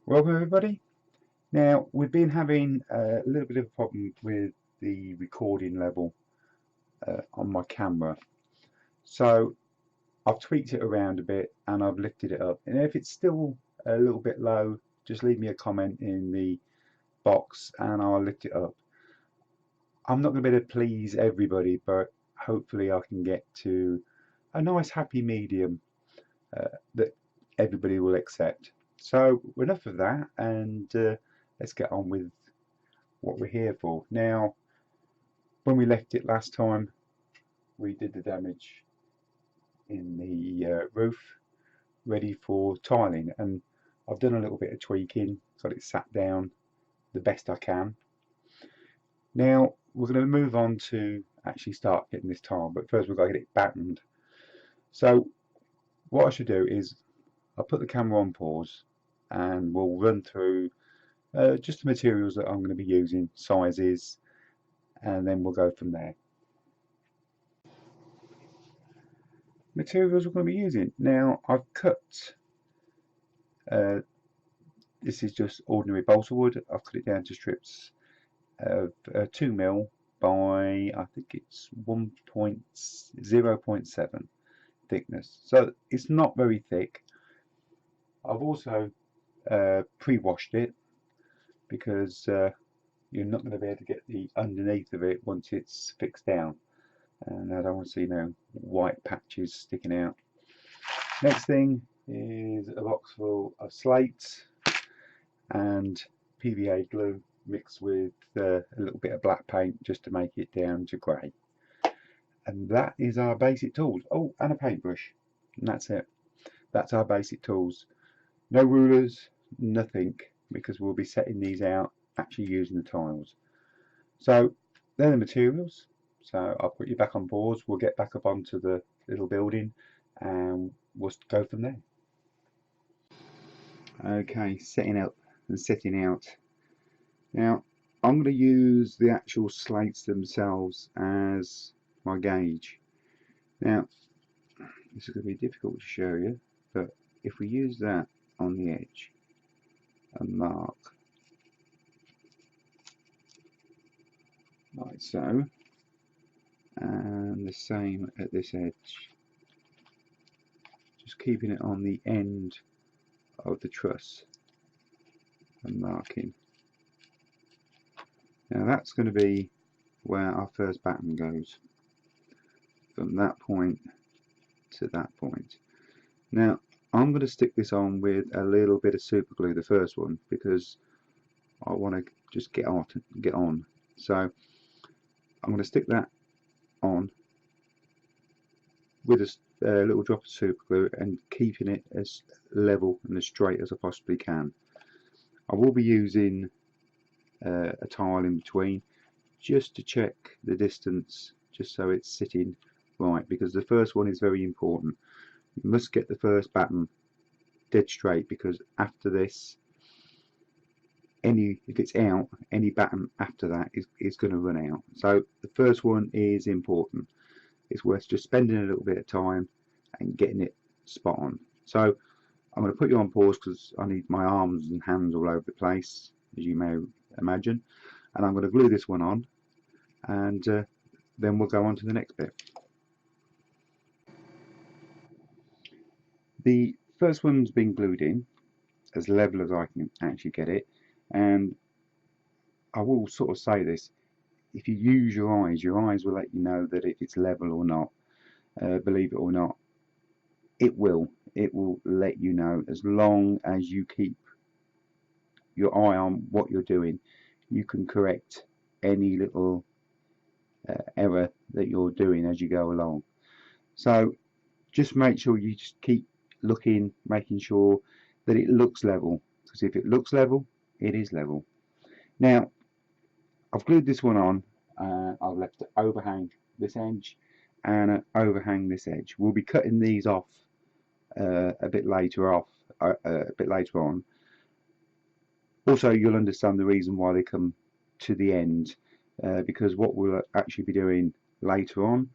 Welcome everybody. Now we've been having a little bit of a problem with the recording level on my camera, so I've tweaked it around a bit and I've lifted it up, and if it's still a little bit low, just leave me a comment in the box and I'll lift it up. I'm not going to be able to please everybody, but hopefully I can get to a nice happy medium that everybody will accept. So enough of that, and let's get on with what we're here for. Now, when we left it last time, we did the damage in the roof, ready for tiling, and I've done a little bit of tweaking, got it sat down the best I can. Now we're going to move on to actually start getting this tile, but first we've got to get it battened. So what I should do is I'll put the camera on pause and we'll run through just the materials that I'm going to be using, sizes, and then we'll go from there. Materials we're going to be using. Now I've cut, this is just ordinary balsa wood. I've cut it down to strips of 2mm by, I think it's 0.7 thickness, so it's not very thick. I've also pre-washed it because you're not going to be able to get the underneath of it once it's fixed down, and I don't want to see no white patches sticking out. Next thing is a box full of slates and PVA glue mixed with a little bit of black paint just to make it down to grey. And that is our basic tools. Oh, and a paintbrush, and that's it. That's our basic tools. No rulers, nothing, because we'll be setting these out actually using the tiles. So they're the materials. So I'll put you back on pause, we'll get back up onto the little building and we'll go from there. Okay, setting up and setting out. Now I'm going to use the actual slates themselves as my gauge. Now this is going to be difficult to show you, but if we use that on the edge and mark like so, and the same at this edge, just keeping it on the end of the truss and marking. Now that's going to be where our first batten goes, from that point to that point. Now I'm going to stick this on with a little bit of super glue, the first one, because I want to just get on. So I'm going to stick that on with a little drop of super glue and keeping it as level and as straight as I possibly can. I will be using a tile in between just to check the distance, just so it's sitting right, because the first one is very important. You must get the first batten dead straight, because after this, if it's out, any batten after that is going to run out. So the first one is important. It's worth just spending a little bit of time and getting it spot on. So I'm going to put you on pause because I need my arms and hands all over the place, as you may imagine, and I'm going to glue this one on, and then we'll go on to the next bit. The first one's been glued in as level as I can actually get it, and I will sort of say this: if you use your eyes will let you know that if it's level or not. Believe it or not, it will let you know. As long as you keep your eye on what you're doing, you can correct any little error that you're doing as you go along. So just make sure you just keep looking, making sure that it looks level, because if it looks level, it is level. Now I've glued this one on, I've left it overhang this edge and overhang this edge. We'll be cutting these off a bit later on. Also, you'll understand the reason why they come to the end, because what we'll actually be doing later on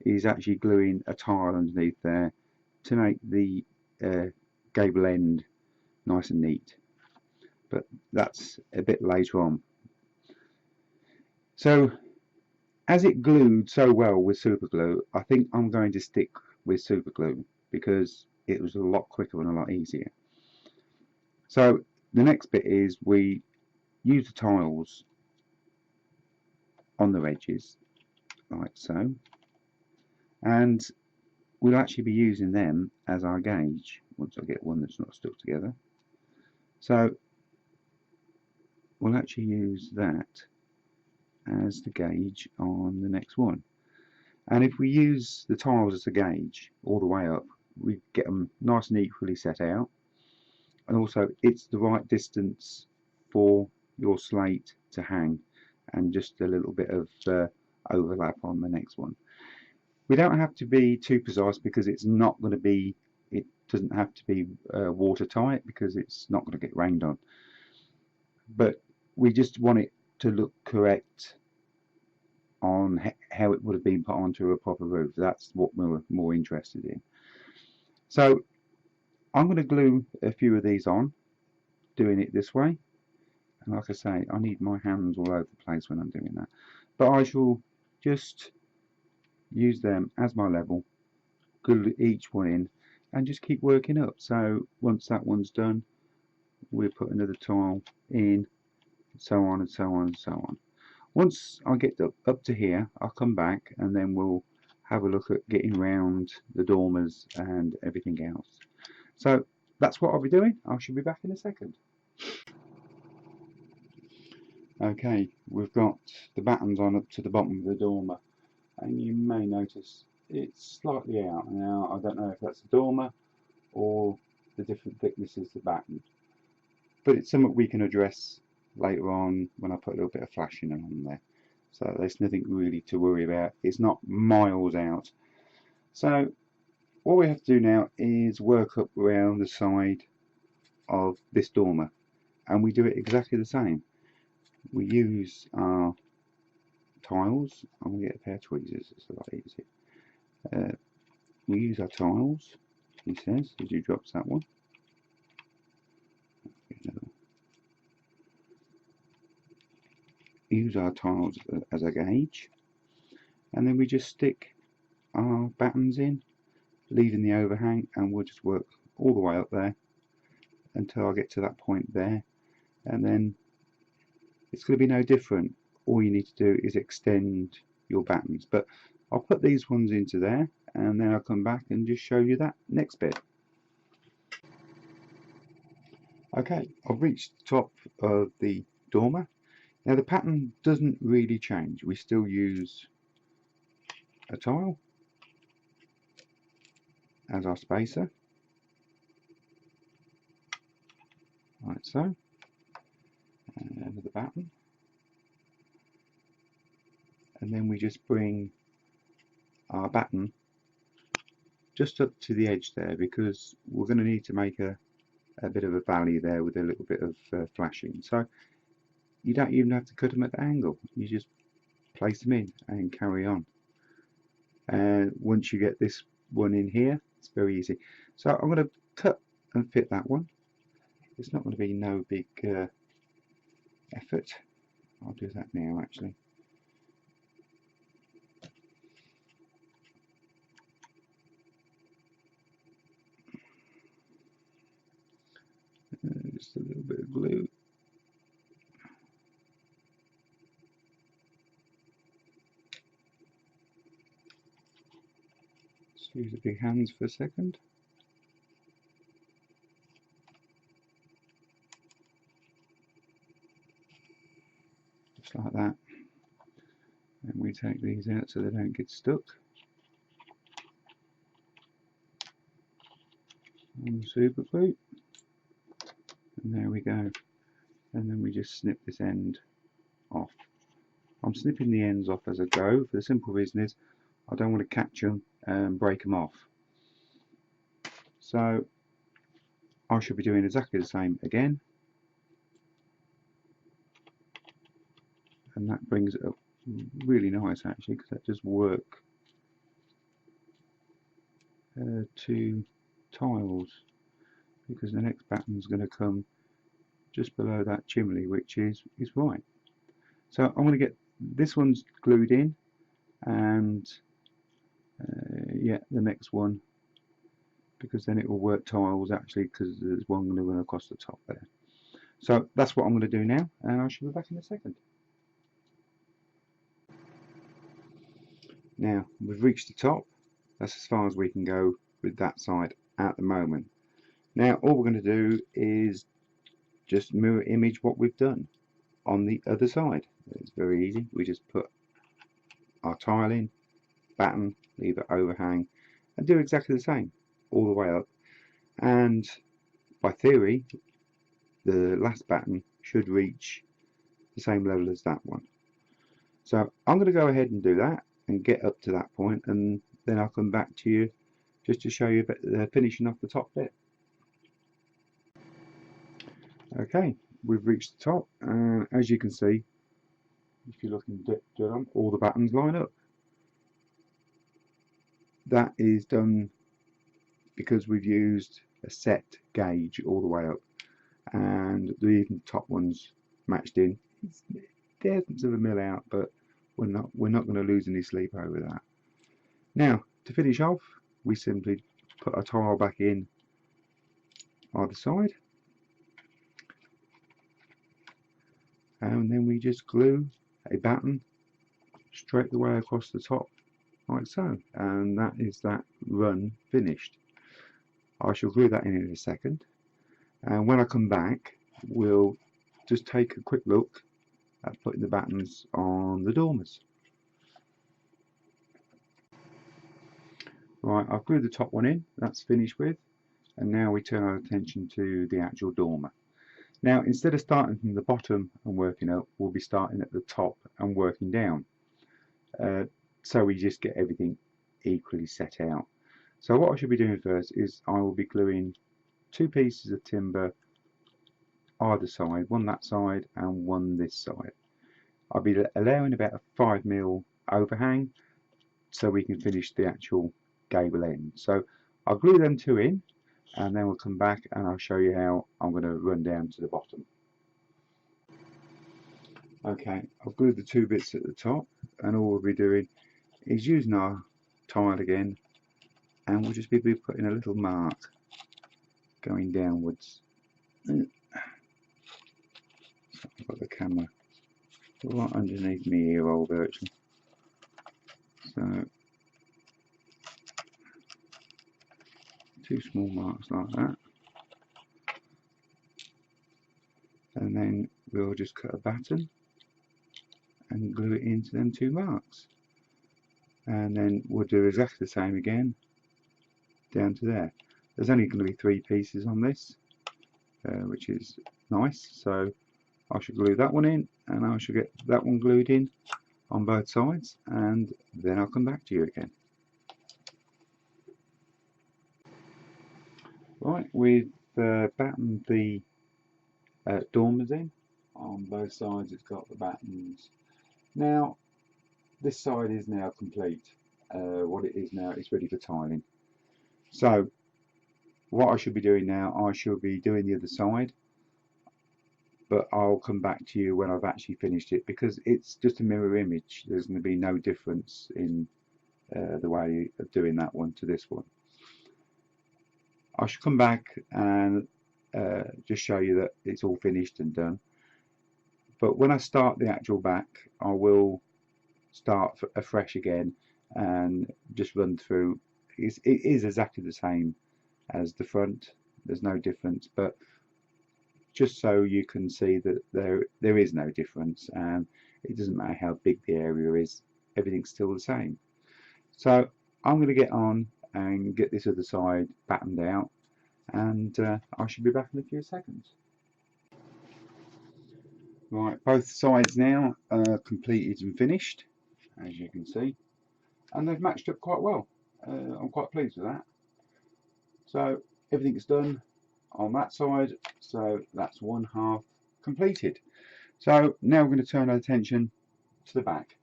is actually gluing a tile underneath there to make the gable end nice and neat. but that's a bit later on. So as it glued so well with super glue, I think I'm going to stick with super glue because it was a lot quicker and a lot easier. So the next bit is we use the tiles on the edges like so, and we'll actually be using them as our gauge once I get one that's not stuck together. So we'll actually use that as the gauge on the next one. And if we use the tiles as a gauge all the way up, we get them nice and equally set out, and also it's the right distance for your slate to hang, and just a little bit of overlap on the next one. We don't have to be too precise because it's not going to be, it doesn't have to be watertight because it's not going to get rained on, but we just want it to look correct on how it would have been put onto a proper roof. That's what we're more interested in. So I'm going to glue a few of these on, doing it this way. And like I say, I need my hands all over the place when I'm doing that. But I shall just use them as my level, glue each one in, and just keep working up. So once that one's done, we'll put another tile in, so on and so on and so on. Once I get up to here, I'll come back and then we'll have a look at getting round the dormers and everything else. So that's what I'll be doing. I shall be back in a second. Okay, we've got the battens on up to the bottom of the dormer, and you may notice it's slightly out. Now I don't know if that's the dormer or the different thicknesses of batten, but it's something we can address later on when I put a little bit of flashing on there. So there's nothing really to worry about. It's not miles out. So what we have to do now is work up around the side of this dormer, and we do it exactly the same. We use our tiles. I'm going to get a pair of tweezers, it's a lot easier. We use our tiles, he says, as he drops that one. Use our tiles as a gauge, and then we just stick our battens in, leaving the overhang, and we'll just work all the way up there until I get to that point there, and then it's going to be no different. All you need to do is extend your battens, but I'll put these ones into there and then I'll come back and just show you that next bit. Okay, I've reached the top of the dormer. Now the pattern doesn't really change. We still use a tile as our spacer, like so, and with the batten, and then we just bring our batten just up to the edge there, because we're going to need to make a bit of a valley there with a little bit of flashing. So you don't even have to cut them at the angle, you just place them in and carry on. And once you get this one in here, it's very easy. So I'm going to cut and fit that one. It's not going to be no big effort. I'll do that now actually. Just a little bit of glue. Just use the big hands for a second. Just like that. And we take these out so they don't get stuck on the super glue. And there we go. And then we just snip this end off. I'm snipping the ends off as I go for the simple reason is I don't want to catch them and break them off. So I should be doing exactly the same again, and that brings it up really nice actually, because that does work to tiles, because the next batten is going to come just below that chimney, which is right. So I'm going to get this one's glued in, and yeah, the next one, because then it will work tiles actually, because there's one going to run across the top there. So that's what I'm going to do now, and I shall be back in a second. Now we've reached the top. That's as far as we can go with that side at the moment. Now all we're going to do is just mirror image what we've done on the other side. It's very easy. We just put our tile in, batten, leave it overhang, and do exactly the same all the way up. And by theory, the last batten should reach the same level as that one. So I'm going to go ahead and do that and get up to that point, and then I'll come back to you just to show you finishing off the top bit. Okay, we've reached the top, and as you can see, if you look in dead on, all the battens line up. That is done because we've used a set gauge all the way up, and the even top ones matched in. It's tenths of a mil out, but we're not going to lose any sleep over that. Now to finish off, we simply put our tile back in either side, and then we just glue a batten straight the way across the top like so, and that is that run finished. I shall glue that in a second, and when I come back we'll just take a quick look at putting the battens on the dormers. Right, I've glued the top one in, that's finished with, and now we turn our attention to the actual dormer. Now instead of starting from the bottom and working up, we'll be starting at the top and working down, so we just get everything equally set out. So what I should be doing first is I will be gluing 2 pieces of timber either side, one that side and one this side. I'll be allowing about a 5mm overhang so we can finish the actual gable end. So I'll glue them 2 in, and then we'll come back and I'll show you how I'm going to run down to the bottom. Okay, I've glued the 2 bits at the top, and all we'll be doing is using our tile again, and we'll just be putting a little mark going downwards. I've got the camera right underneath me ear roll virtually. So 2 small marks like that, and then we'll just cut a batten and glue it into them 2 marks, and then we'll do exactly the same again down to there. There's only going to be 3 pieces on this, which is nice, so I should glue that one in, and I should get that one glued in on both sides, and then I'll come back to you again. Right, we've battened the dormers in on both sides. It's got the battens. Now this side is now complete. What it is now, it's ready for tiling. So what I should be doing now, I should be doing the other side, but I'll come back to you when I've actually finished it, because it's just a mirror image. There's going to be no difference in the way of doing that one to this one. I should come back and just show you that it's all finished and done. But when I start the actual back, I will start afresh again and just run through. It is exactly the same as the front. There's no difference, but just so you can see that there is no difference, and it doesn't matter how big the area is, everything's still the same. So I'm going to get on and get this other side battened out, and I should be back in a few seconds. Right, both sides now are completed and finished, as you can see, and they've matched up quite well. I'm quite pleased with that. So everything's done on that side, so that's one half completed. So now we're going to turn our attention to the back.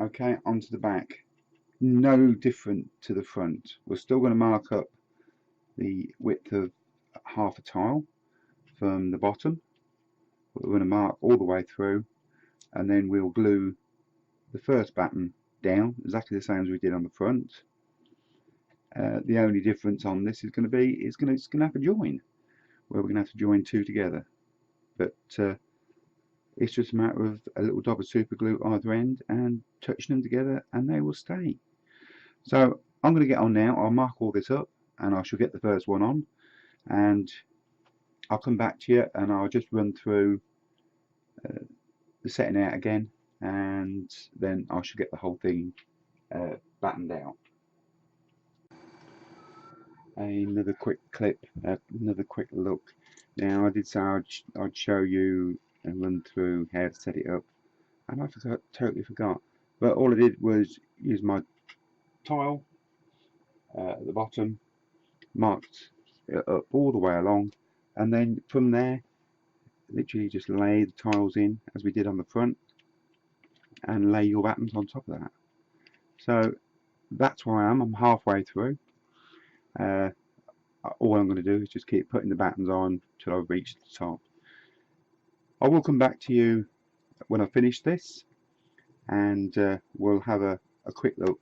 Okay, onto the back. No different to the front. We're still going to mark up the width of half a tile from the bottom. We're going to mark all the way through, and then we'll glue the first batten down exactly the same as we did on the front. The only difference on this is going to be it's going to have a join where we're going to have to join two together, but it's just a matter of a little dab of super glue either end and touching them together, and they will stay. So I'm going to get on now. I'll mark all this up and I shall get the first one on, and I'll come back to you and I'll just run through the setting out again, and then I shall get the whole thing battened out. Another quick clip, another quick look. Now I did say I'd show you and run through how to set it up, and I totally forgot. But all I did was use my tile at the bottom, marked it up all the way along, and then from there literally just lay the tiles in as we did on the front and lay your battens on top of that. So that's where I'm halfway through. All I'm going to do is just keep putting the battens on till I reach the top. I will come back to you when I finish this, and we'll have a quick look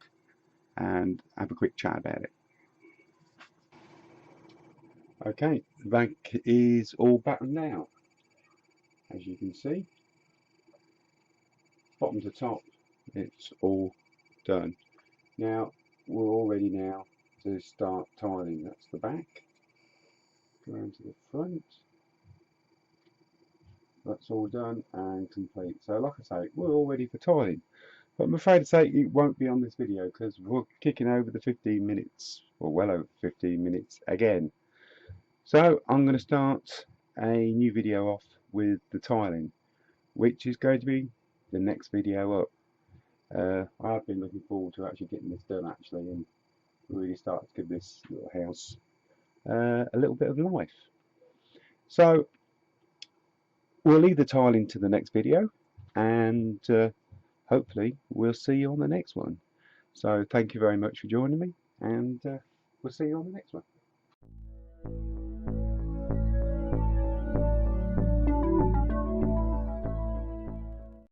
and have a quick chat about it. Okay, the bank is all battened now, as you can see. Bottom to top, it's all done. Now we're all ready now to start tiling. That's the back. Go around to the front. That's all done and complete. So like I say, we're all ready for tiling. But I'm afraid to say it won't be on this video because we're kicking over the 15 minutes, or well over 15 minutes again. So I'm going to start a new video off with the tiling, which is going to be the next video up. I've been looking forward to actually getting this done and really start to give this little house a little bit of life. So we'll leave the tiling to the next video, and hopefully we'll see you on the next one. So thank you very much for joining me, and we'll see you on the next one.